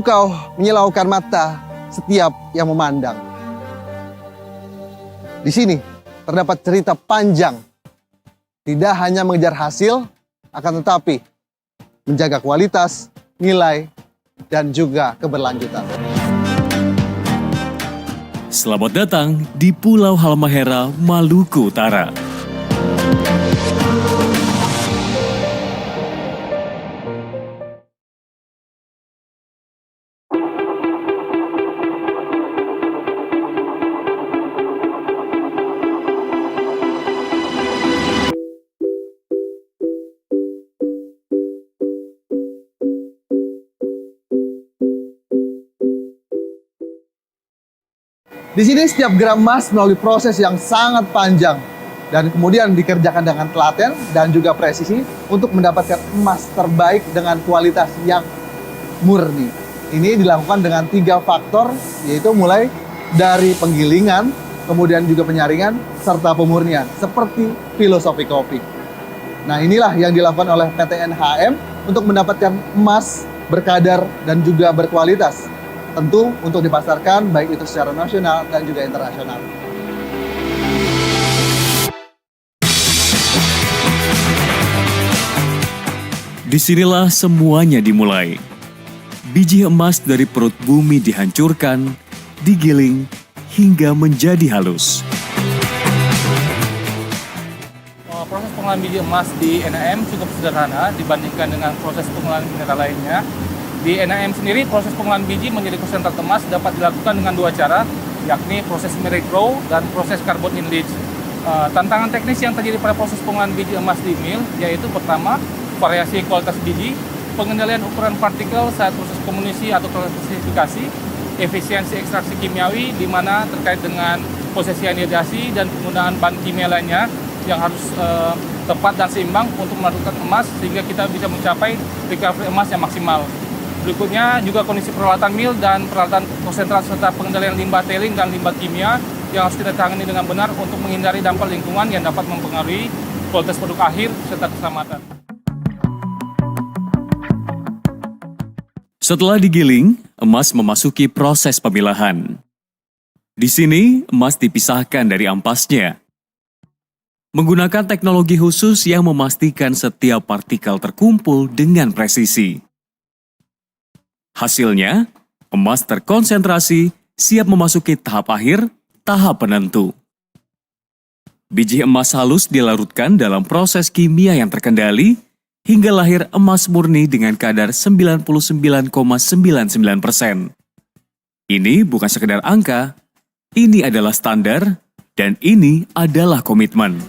memukau, menyilaukan mata setiap yang memandang. Di sini terdapat cerita panjang, tidak hanya mengejar hasil, akan tetapi menjaga kualitas, nilai, dan juga keberlanjutan. Selamat datang di Pulau Halmahera, Maluku Utara. Di sini setiap gram emas melalui proses yang sangat panjang dan kemudian dikerjakan dengan telaten dan juga presisi untuk mendapatkan emas terbaik dengan kualitas yang murni. Ini dilakukan dengan 3 faktor, yaitu mulai dari penggilingan, kemudian juga penyaringan, serta pemurnian, seperti filosofi kopi. Nah, inilah yang dilakukan oleh PT NHM untuk mendapatkan emas berkadar dan juga berkualitas. Tentu untuk dipasarkan baik itu secara nasional dan juga internasional. Disinilah semuanya dimulai. Biji emas dari perut bumi dihancurkan, digiling, hingga menjadi halus. Proses pengolahan biji emas di NHM cukup sederhana dibandingkan dengan proses pengolahan mineral lainnya. Di NHM sendiri, proses pengolahan biji menjadi konsentrat emas dapat dilakukan dengan 2 cara, yakni proses mirror grow dan proses carbon in leach. Tantangan teknis yang terjadi pada proses pengolahan biji emas di mill, yaitu pertama, variasi kualitas biji, pengendalian ukuran partikel saat proses komunisi atau klasifikasi, efisiensi ekstraksi kimiawi, di mana terkait dengan proses sianidasi dan penggunaan bahan kimia lainnya yang harus tepat dan seimbang untuk mendapatkan emas, sehingga kita bisa mencapai recovery emas yang maksimal. Berikutnya juga kondisi peralatan mill dan peralatan konsentrat serta pengendalian limbah tailing dan limbah kimia yang harus kita tangani dengan benar untuk menghindari dampak lingkungan yang dapat mempengaruhi kualitas produk akhir serta keselamatan. Setelah digiling, emas memasuki proses pemilahan. Di sini, emas dipisahkan dari ampasnya. Menggunakan teknologi khusus yang memastikan setiap partikel terkumpul dengan presisi. Hasilnya, emas terkonsentrasi siap memasuki tahap akhir, tahap penentu. Biji emas halus dilarutkan dalam proses kimia yang terkendali hingga lahir emas murni dengan kadar 99,99%. Ini bukan sekedar angka, ini adalah standar, dan ini adalah komitmen.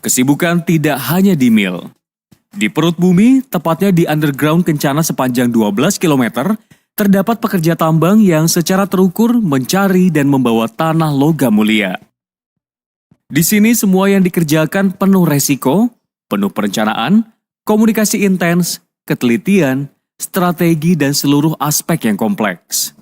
Kesibukan tidak hanya di mill. Di perut bumi, tepatnya di underground Kencana sepanjang 12 km, terdapat pekerja tambang yang secara terukur mencari dan membawa tanah logam mulia. Di sini semua yang dikerjakan penuh resiko, penuh perencanaan, komunikasi intens, ketelitian, strategi, dan seluruh aspek yang kompleks.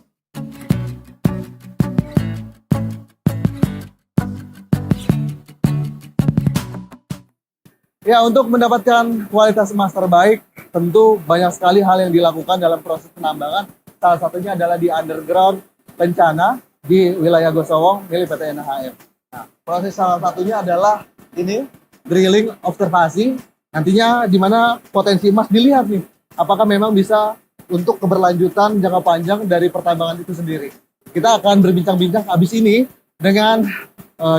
Ya, untuk mendapatkan kualitas emas terbaik, tentu banyak sekali hal yang dilakukan dalam proses penambangan. Salah satunya adalah di underground Kencana di wilayah Gosowong milik PT NHM. Nah, proses salah satunya adalah ini, drilling observasi. Nantinya di mana potensi emas dilihat nih, apakah memang bisa untuk keberlanjutan jangka panjang dari pertambangan itu sendiri. Kita akan berbincang-bincang habis ini dengan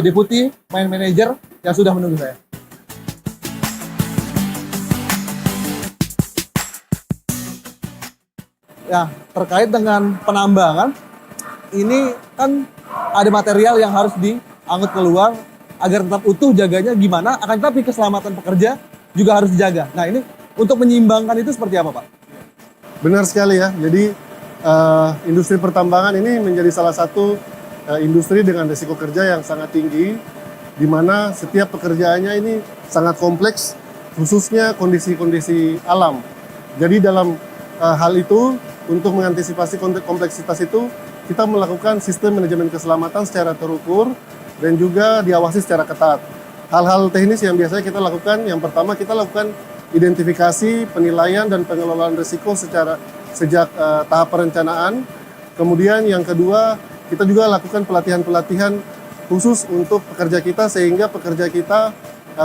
Deputi Mine Manager yang sudah menunggu saya. Ya, terkait dengan penambangan, ini kan ada material yang harus diangkut keluar agar tetap utuh, jaganya gimana, akan tetapi keselamatan pekerja juga harus dijaga. Nah, ini untuk menyeimbangkan itu seperti apa, Pak? Benar sekali ya, jadi industri pertambangan ini menjadi salah satu industri dengan risiko kerja yang sangat tinggi, di mana setiap pekerjaannya ini sangat kompleks, khususnya kondisi-kondisi alam. Jadi dalam hal itu, untuk mengantisipasi kompleksitas itu, kita melakukan sistem manajemen keselamatan secara terukur dan juga diawasi secara ketat. Hal-hal teknis yang biasanya kita lakukan, yang pertama kita lakukan identifikasi, penilaian, dan pengelolaan risiko sejak tahap perencanaan. Kemudian yang kedua, kita juga lakukan pelatihan-pelatihan khusus untuk pekerja kita sehingga pekerja kita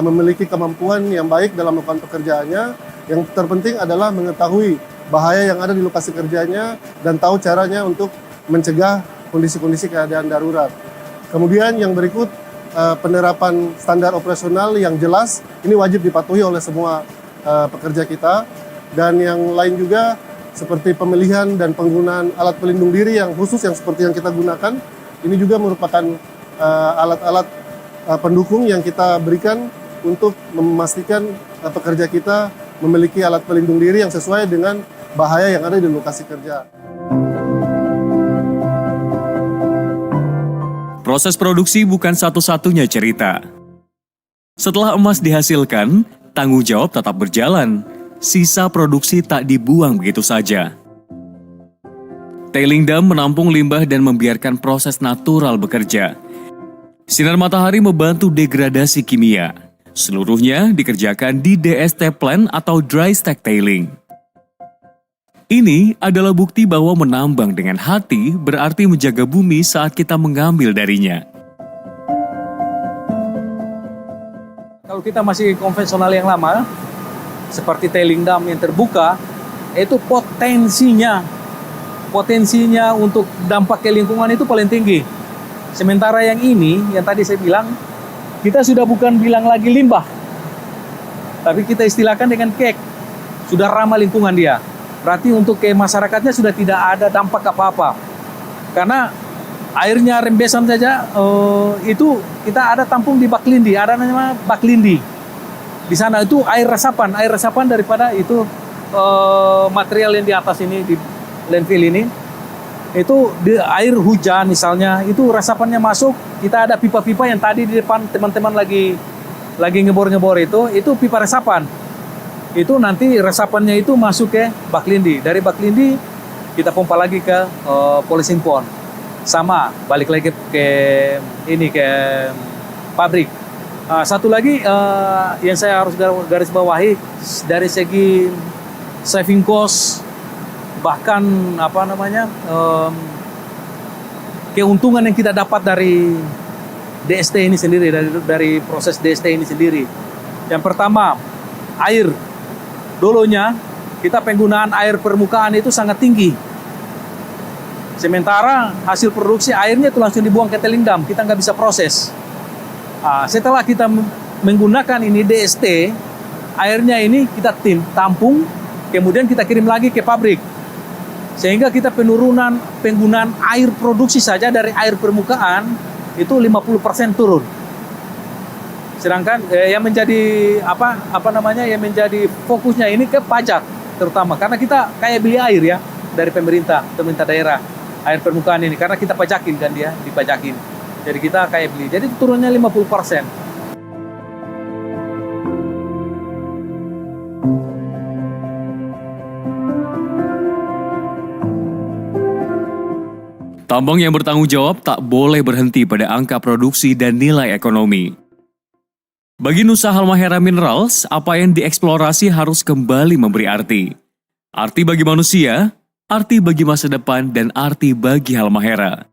memiliki kemampuan yang baik dalam melakukan pekerjaannya. Yang terpenting adalah mengetahui bahaya yang ada di lokasi kerjanya dan tahu caranya untuk mencegah kondisi-kondisi keadaan darurat. Kemudian yang berikut, penerapan standar operasional yang jelas, ini wajib dipatuhi oleh semua pekerja kita. Dan yang lain juga seperti pemilihan dan penggunaan alat pelindung diri yang khusus yang seperti yang kita gunakan. Ini juga merupakan alat-alat pendukung yang kita berikan untuk memastikan pekerja kita memiliki alat pelindung diri yang sesuai dengan bahaya yang ada di lokasi kerja. Proses produksi bukan satu-satunya cerita. Setelah emas dihasilkan, tanggung jawab tetap berjalan. Sisa produksi tak dibuang begitu saja. Tailing dam menampung limbah dan membiarkan proses natural bekerja. Sinar matahari membantu degradasi kimia. Seluruhnya dikerjakan di DST plant atau dry stack tailing. Ini adalah bukti bahwa menambang dengan hati berarti menjaga bumi saat kita mengambil darinya. Kalau kita masih konvensional yang lama, seperti tailing dam yang terbuka, itu potensinya untuk dampak ke lingkungan itu paling tinggi. Sementara yang ini, yang tadi saya bilang, kita sudah bukan bilang lagi limbah, tapi kita istilahkan dengan kek. Sudah ramah lingkungan dia. Berarti untuk ke masyarakatnya sudah tidak ada dampak apa-apa. Karena airnya rembesan saja, itu kita ada tampung di Baklindi, ada namanya Baklindi. Di sana itu air resapan daripada itu material yang di atas ini, di landfill ini. Itu di air hujan misalnya, itu resapannya masuk, kita ada pipa-pipa yang tadi di depan teman-teman lagi ngebor-ngebor itu pipa resapan. Itu nanti resapannya itu masuk ke Baklindi. Dari Baklindi kita pompa lagi ke Polisimpon. Sama, balik lagi ke pabrik. Satu lagi yang saya harus garis bawahi dari segi saving cost, bahkan keuntungan yang kita dapat dari DST ini sendiri, dari proses DST ini sendiri. Yang pertama, air. Dulunya kita penggunaan air permukaan itu sangat tinggi. Sementara hasil produksi airnya itu langsung dibuang ke tailing dam, kita nggak bisa proses. Setelah kita menggunakan ini DST, airnya ini kita tampung, kemudian kita kirim lagi ke pabrik. Sehingga kita penurunan penggunaan air produksi saja dari air permukaan itu 50% turun. Sedangkan yang menjadi yang menjadi fokusnya ini ke pajak terutama, karena kita kayak beli air ya dari pemerintah daerah, air permukaan ini karena kita pajakin kan, dia dipajakin. Jadi kita kayak beli. Jadi turunnya 50%. Tambang yang bertanggung jawab tak boleh berhenti pada angka produksi dan nilai ekonomi. Bagi Nusa Halmahera Minerals, apa yang dieksplorasi harus kembali memberi arti. Arti bagi manusia, arti bagi masa depan, dan arti bagi Halmahera.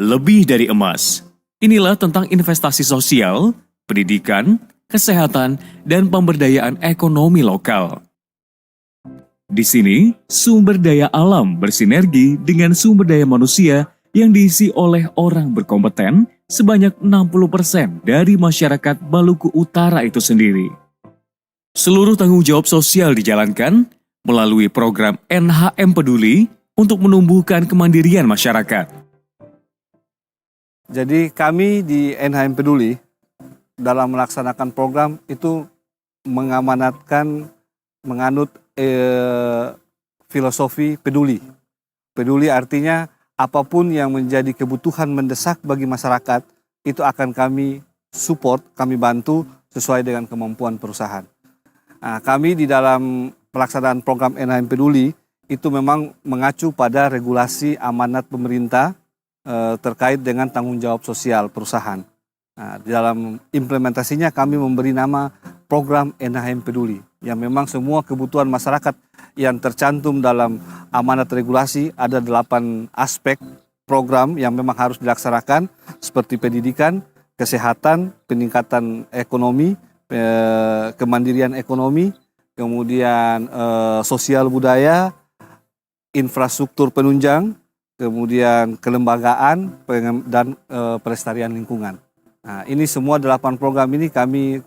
Lebih dari emas, inilah tentang investasi sosial, pendidikan, kesehatan, dan pemberdayaan ekonomi lokal. Di sini, sumber daya alam bersinergi dengan sumber daya manusia yang diisi oleh orang berkompeten sebanyak 60% dari masyarakat Maluku Utara itu sendiri. Seluruh tanggung jawab sosial dijalankan melalui program NHM Peduli untuk menumbuhkan kemandirian masyarakat. Jadi kami di NHM Peduli dalam melaksanakan program itu menganut filosofi peduli. Peduli artinya apapun yang menjadi kebutuhan mendesak bagi masyarakat itu akan kami support, kami bantu sesuai dengan kemampuan perusahaan. Nah, kami di dalam pelaksanaan program NHM Peduli itu memang mengacu pada regulasi amanat pemerintah terkait dengan tanggung jawab sosial perusahaan. Nah, di dalam implementasinya kami memberi nama program NHM Peduli, yang memang semua kebutuhan masyarakat yang tercantum dalam amanat regulasi. Ada 8 aspek program yang memang harus dilaksanakan, seperti pendidikan, kesehatan, peningkatan ekonomi, kemandirian ekonomi, kemudian sosial budaya, infrastruktur penunjang, kemudian kelembagaan, dan pelestarian lingkungan. Nah, ini semua 8 program ini kami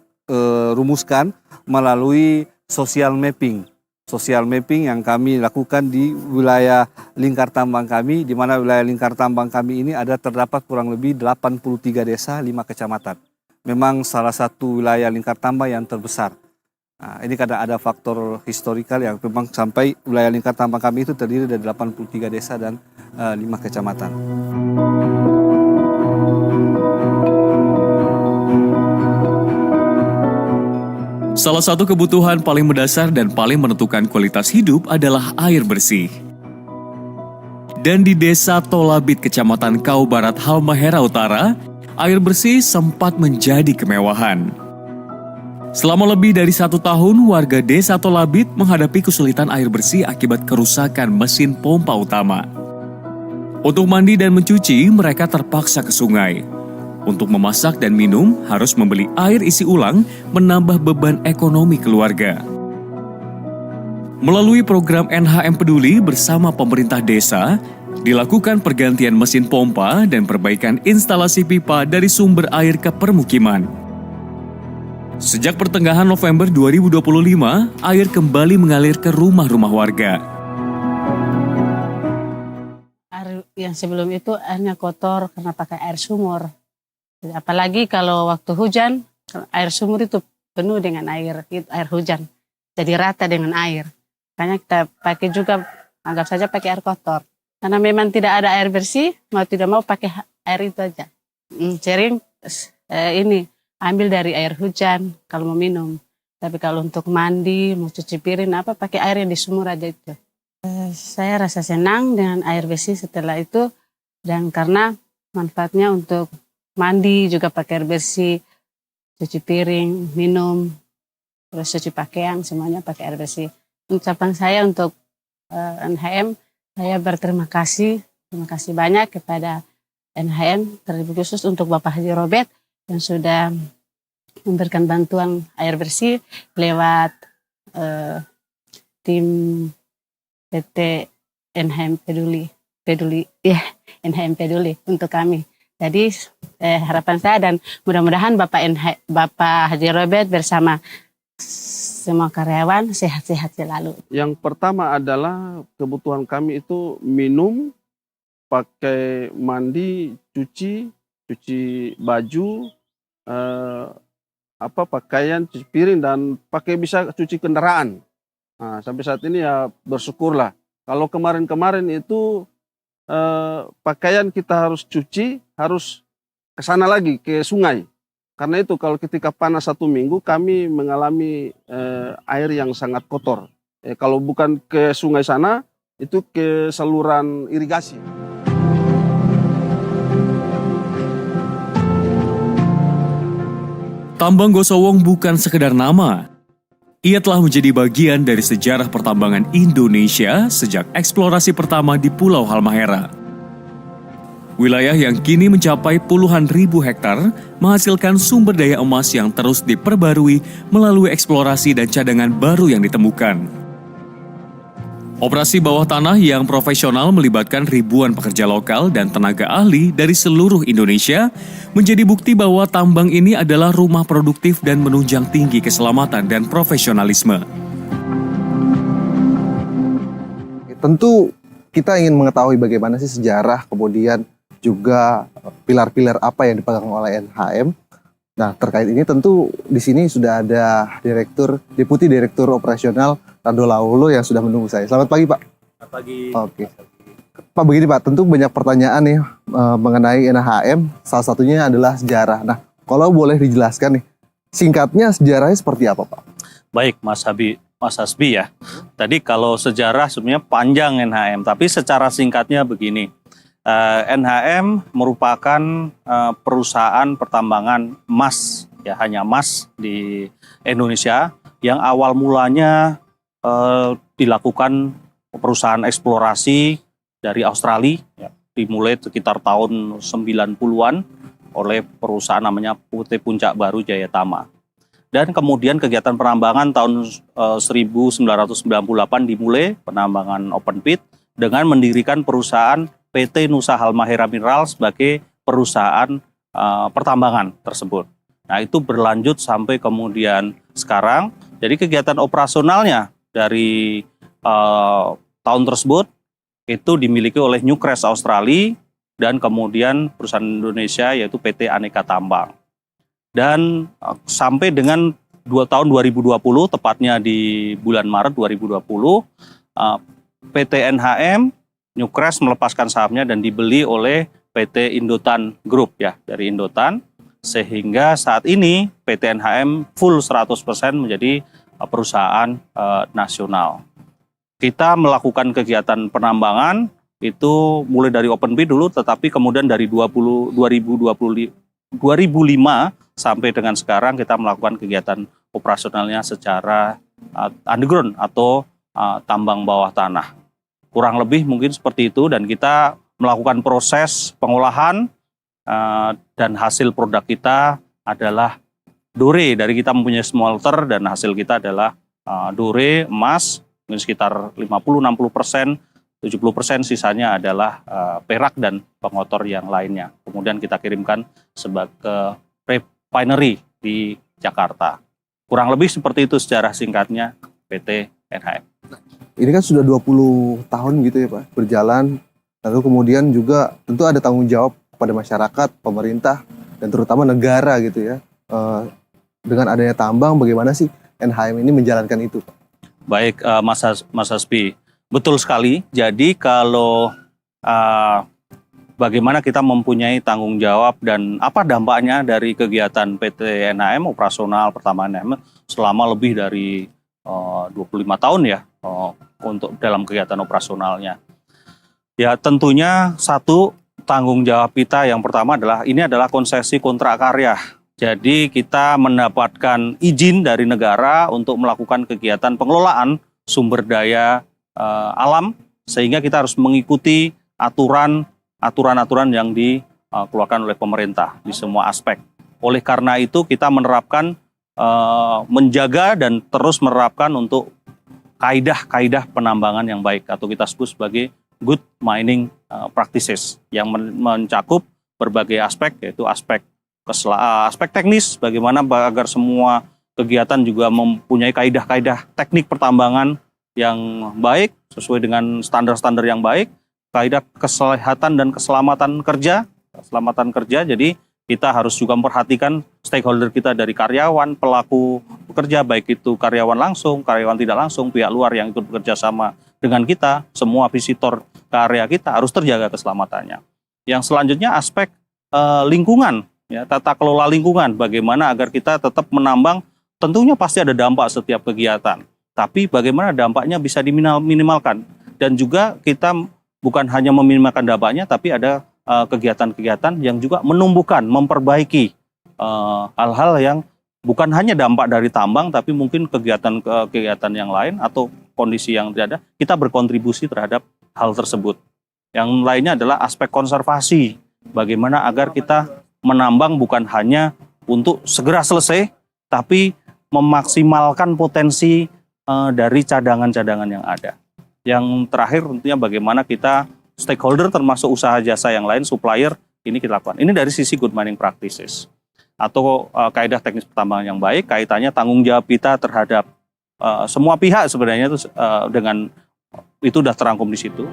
rumuskan melalui social mapping. Social mapping yang kami lakukan di wilayah lingkar tambang kami, di mana wilayah lingkar tambang kami ini terdapat kurang lebih 83 desa, 5 kecamatan. Memang salah satu wilayah lingkar tambang yang terbesar. Nah, ini kadang ada faktor historikal yang memang sampai wilayah lingkar tambang kami itu terdiri dari 83 desa dan 5 kecamatan. Salah satu kebutuhan paling mendasar dan paling menentukan kualitas hidup adalah air bersih. Dan di Desa Tolabit, Kecamatan Kau Barat, Halmahera Utara, air bersih sempat menjadi kemewahan. Selama lebih dari 1 tahun, warga Desa Tolabit menghadapi kesulitan air bersih akibat kerusakan mesin pompa utama. Untuk mandi dan mencuci, mereka terpaksa ke sungai. Untuk memasak dan minum, harus membeli air isi ulang, menambah beban ekonomi keluarga. Melalui program NHM Peduli bersama pemerintah desa, dilakukan pergantian mesin pompa dan perbaikan instalasi pipa dari sumber air ke permukiman. Sejak pertengahan November 2025, air kembali mengalir ke rumah-rumah warga. Air yang sebelum itu airnya kotor karena pakai air sumur. Apalagi kalau waktu hujan, air sumur itu penuh dengan air hujan. Jadi rata dengan air. Makanya kita pakai juga, anggap saja pakai air kotor. Karena memang tidak ada air bersih, mau tidak mau pakai air itu aja. Sering ambil dari air hujan kalau mau minum. Tapi kalau untuk mandi, mau cuci piring, pakai air yang di sumur aja itu. Saya rasa senang dengan air bersih setelah itu. Dan karena manfaatnya untuk mandi juga pakai air bersih, cuci piring, minum, terus cuci pakaian, semuanya pakai air bersih. Ucapan saya untuk NHM, saya berterima kasih, terima kasih banyak kepada NHM, terlebih khusus untuk Bapak Haji Robert yang sudah memberikan bantuan air bersih lewat tim PT NHM Peduli NHM Peduli untuk kami. Jadi harapan saya dan mudah-mudahan Bapak Haji Robert bersama semua karyawan sehat-sehat selalu. Yang pertama adalah kebutuhan kami itu minum, pakai mandi, cuci baju, pakaian, cuci piring, dan bisa cuci kendaraan. Nah, sampai saat ini ya bersyukurlah. Kalau kemarin-kemarin itu pakaian kita harus cuci, harus ke sana lagi, ke sungai. Karena itu kalau ketika panas 1 minggu kami mengalami air yang sangat kotor. Kalau bukan ke sungai sana, itu ke saluran irigasi. Tambang Gosowong bukan sekedar nama. Ia telah menjadi bagian dari sejarah pertambangan Indonesia sejak eksplorasi pertama di Pulau Halmahera. Wilayah yang kini mencapai puluhan ribu hektar menghasilkan sumber daya emas yang terus diperbarui melalui eksplorasi dan cadangan baru yang ditemukan. Operasi bawah tanah yang profesional melibatkan ribuan pekerja lokal dan tenaga ahli dari seluruh Indonesia menjadi bukti bahwa tambang ini adalah rumah produktif dan menunjang tinggi keselamatan dan profesionalisme. Tentu kita ingin mengetahui bagaimana sih sejarah, kemudian juga pilar-pilar apa yang dipegang oleh NHM. Nah, terkait ini tentu di sini sudah ada Deputi Direktur Operasional Rando Laulo yang sudah menunggu saya. Selamat pagi, Pak. Selamat pagi. Oke. Pak, begini Pak, tentu banyak pertanyaan nih mengenai NHM, salah satunya adalah sejarah. Nah, kalau boleh dijelaskan nih, singkatnya sejarahnya seperti apa, Pak? Baik, Mas Hasbi ya. Tadi kalau sejarah sebenarnya panjang NHM, tapi secara singkatnya begini. NHM merupakan perusahaan pertambangan emas, ya hanya emas di Indonesia yang awal mulanya dilakukan perusahaan eksplorasi dari Australia, ya, dimulai sekitar tahun 90-an oleh perusahaan namanya PT Puncak Baru Jayatama. Dan kemudian kegiatan penambangan tahun 1998 dimulai penambangan open pit dengan mendirikan perusahaan PT Nusa Halmahera Mineral sebagai perusahaan pertambangan tersebut. Nah, itu berlanjut sampai kemudian sekarang. Jadi kegiatan operasionalnya dari tahun tersebut itu dimiliki oleh Newcrest Australia dan kemudian perusahaan Indonesia yaitu PT Aneka Tambang. Dan sampai dengan tahun 2020, tepatnya di bulan Maret 2020, PT NHM Newcrest melepaskan sahamnya dan dibeli oleh PT Indotan Group ya, dari Indotan, sehingga saat ini PT NHM full 100% menjadi perusahaan nasional. Kita melakukan kegiatan penambangan itu mulai dari open pit dulu, tetapi kemudian dari 2005 sampai dengan sekarang kita melakukan kegiatan operasionalnya secara underground atau tambang bawah tanah. Kurang lebih mungkin seperti itu, dan kita melakukan proses pengolahan dan hasil produk kita adalah dore. Dari kita mempunyai smelter dan hasil kita adalah dore, emas, mungkin sekitar 50-60%, 70% sisanya adalah perak dan pengotor yang lainnya. Kemudian kita kirimkan sebagai refinery di Jakarta. Kurang lebih seperti itu secara singkatnya PT NHM. Ini kan sudah 20 tahun gitu ya Pak, berjalan. Lalu kemudian juga tentu ada tanggung jawab kepada masyarakat, pemerintah, dan terutama negara gitu ya. Dengan adanya tambang, bagaimana sih NHM ini menjalankan itu? Baik, Mas Hasbi, betul sekali. Jadi kalau bagaimana kita mempunyai tanggung jawab dan apa dampaknya dari kegiatan PT NHM operasional pertambangan NHM selama lebih dari 25 tahun ya untuk dalam kegiatan operasionalnya. Ya tentunya satu tanggung jawab kita yang pertama adalah ini adalah konsesi kontrak karya. Jadi kita mendapatkan izin dari negara untuk melakukan kegiatan pengelolaan sumber daya alam, sehingga kita harus mengikuti aturan-aturan yang dikeluarkan oleh pemerintah di semua aspek. Oleh karena itu kita menerapkan, menjaga dan terus menerapkan untuk kaidah-kaidah penambangan yang baik atau kita sebut sebagai good mining practices yang mencakup berbagai aspek, yaitu aspek teknis, bagaimana agar semua kegiatan juga mempunyai kaidah-kaidah teknik pertambangan yang baik sesuai dengan standar-standar yang baik, kaidah kesehatan dan keselamatan kerja. Jadi kita harus juga memperhatikan stakeholder kita dari karyawan, pelaku pekerja, baik itu karyawan langsung, karyawan tidak langsung, pihak luar yang ikut bekerja sama dengan kita, semua visitor ke area kita harus terjaga keselamatannya. Yang selanjutnya aspek lingkungan, ya, tata kelola lingkungan, bagaimana agar kita tetap menambang, tentunya pasti ada dampak setiap kegiatan, tapi bagaimana dampaknya bisa diminimalkan, dan juga kita bukan hanya meminimalkan dampaknya, tapi ada kegiatan-kegiatan yang juga menumbuhkan, memperbaiki hal-hal yang bukan hanya dampak dari tambang, tapi mungkin kegiatan yang lain atau kondisi yang tidak ada, kita berkontribusi terhadap hal tersebut. Yang lainnya adalah aspek konservasi, bagaimana agar kita menambang bukan hanya untuk segera selesai, tapi memaksimalkan potensi dari cadangan-cadangan yang ada. Yang terakhir tentunya bagaimana kita stakeholder termasuk usaha jasa yang lain, supplier, ini kita lakukan. Ini dari sisi good mining practices atau kaidah teknis pertambangan yang baik, kaitannya tanggung jawab kita terhadap semua pihak sebenarnya itu dengan itu sudah terangkum di situ.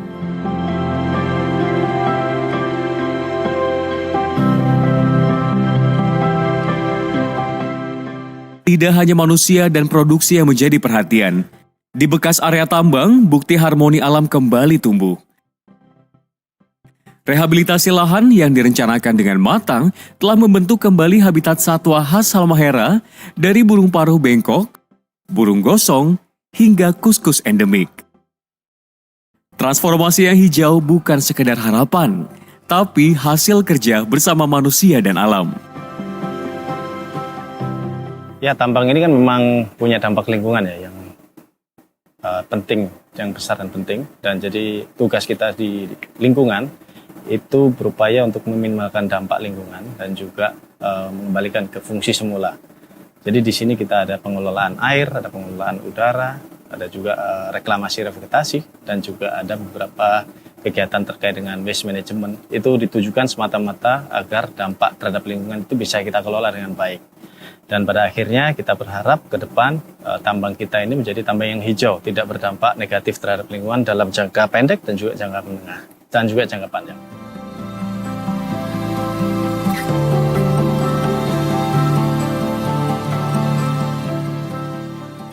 Tidak hanya manusia dan produksi yang menjadi perhatian. Di bekas area tambang, bukti harmoni alam kembali tumbuh. Rehabilitasi lahan yang direncanakan dengan matang telah membentuk kembali habitat satwa khas Halmahera dari burung paruh bengkok, burung gosong, hingga kuskus endemik. Transformasi yang hijau bukan sekedar harapan, tapi hasil kerja bersama manusia dan alam. Ya, tambang ini kan memang punya dampak lingkungan ya yang penting, yang besar dan penting. Dan jadi tugas kita di lingkungan itu berupaya untuk meminimalkan dampak lingkungan dan juga mengembalikan ke fungsi semula. Jadi di sini kita ada pengelolaan air, ada pengelolaan udara, ada juga reklamasi revegetasi, dan juga ada beberapa kegiatan terkait dengan waste management. Itu ditujukan semata-mata agar dampak terhadap lingkungan itu bisa kita kelola dengan baik. Dan pada akhirnya kita berharap ke depan tambang kita ini menjadi tambang yang hijau, tidak berdampak negatif terhadap lingkungan dalam jangka pendek dan juga jangka menengah, dan juga jangka panjang.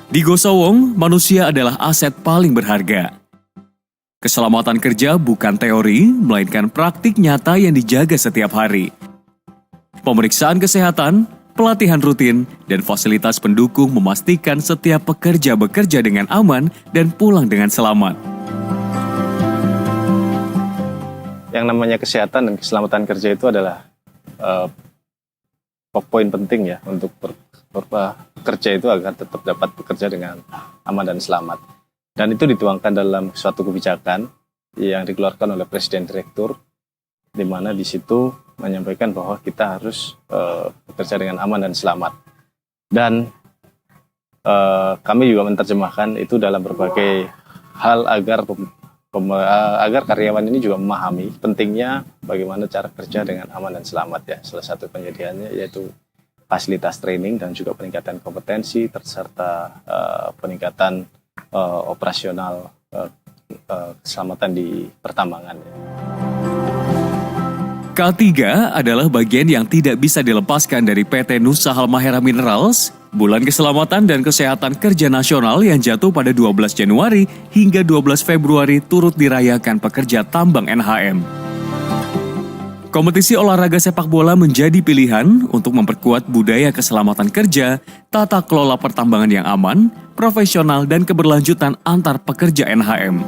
Di Gosowong, manusia adalah aset paling berharga. Keselamatan kerja bukan teori, melainkan praktik nyata yang dijaga setiap hari. Pemeriksaan kesehatan, pelatihan rutin, dan fasilitas pendukung memastikan setiap pekerja bekerja dengan aman dan pulang dengan selamat. Yang namanya kesehatan dan keselamatan kerja itu adalah poin penting ya untuk bekerja itu agar tetap dapat bekerja dengan aman dan selamat. Dan itu dituangkan dalam suatu kebijakan yang dikeluarkan oleh Presiden Direktur, di mana di situ menyampaikan bahwa kita harus bekerja dengan aman dan selamat. Dan kami juga menerjemahkan itu dalam berbagai hal agar karyawan ini juga memahami pentingnya bagaimana cara kerja dengan aman dan selamat ya. Salah satu penyediaannya yaitu fasilitas training dan juga peningkatan kompetensi serta peningkatan operasional keselamatan di pertambangan. K3 adalah bagian yang tidak bisa dilepaskan dari PT Nusa Halmahera Minerals, Bulan Keselamatan dan Kesehatan Kerja Nasional yang jatuh pada 12 Januari hingga 12 Februari turut dirayakan pekerja tambang NHM. Kompetisi olahraga sepak bola menjadi pilihan untuk memperkuat budaya keselamatan kerja, tata kelola pertambangan yang aman, profesional, dan keberlanjutan antar pekerja NHM.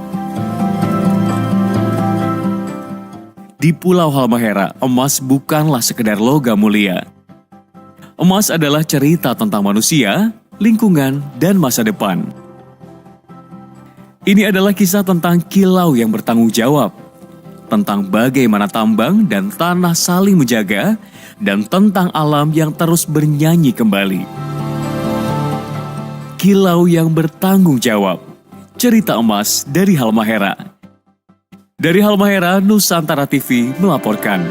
Di Pulau Halmahera, emas bukanlah sekedar logam mulia. Emas adalah cerita tentang manusia, lingkungan, dan masa depan. Ini adalah kisah tentang kilau yang bertanggung jawab, tentang bagaimana tambang dan tanah saling menjaga, dan tentang alam yang terus bernyanyi kembali. Kilau yang bertanggung jawab. Cerita emas dari Halmahera. Dari Halmahera, Nusantara TV melaporkan.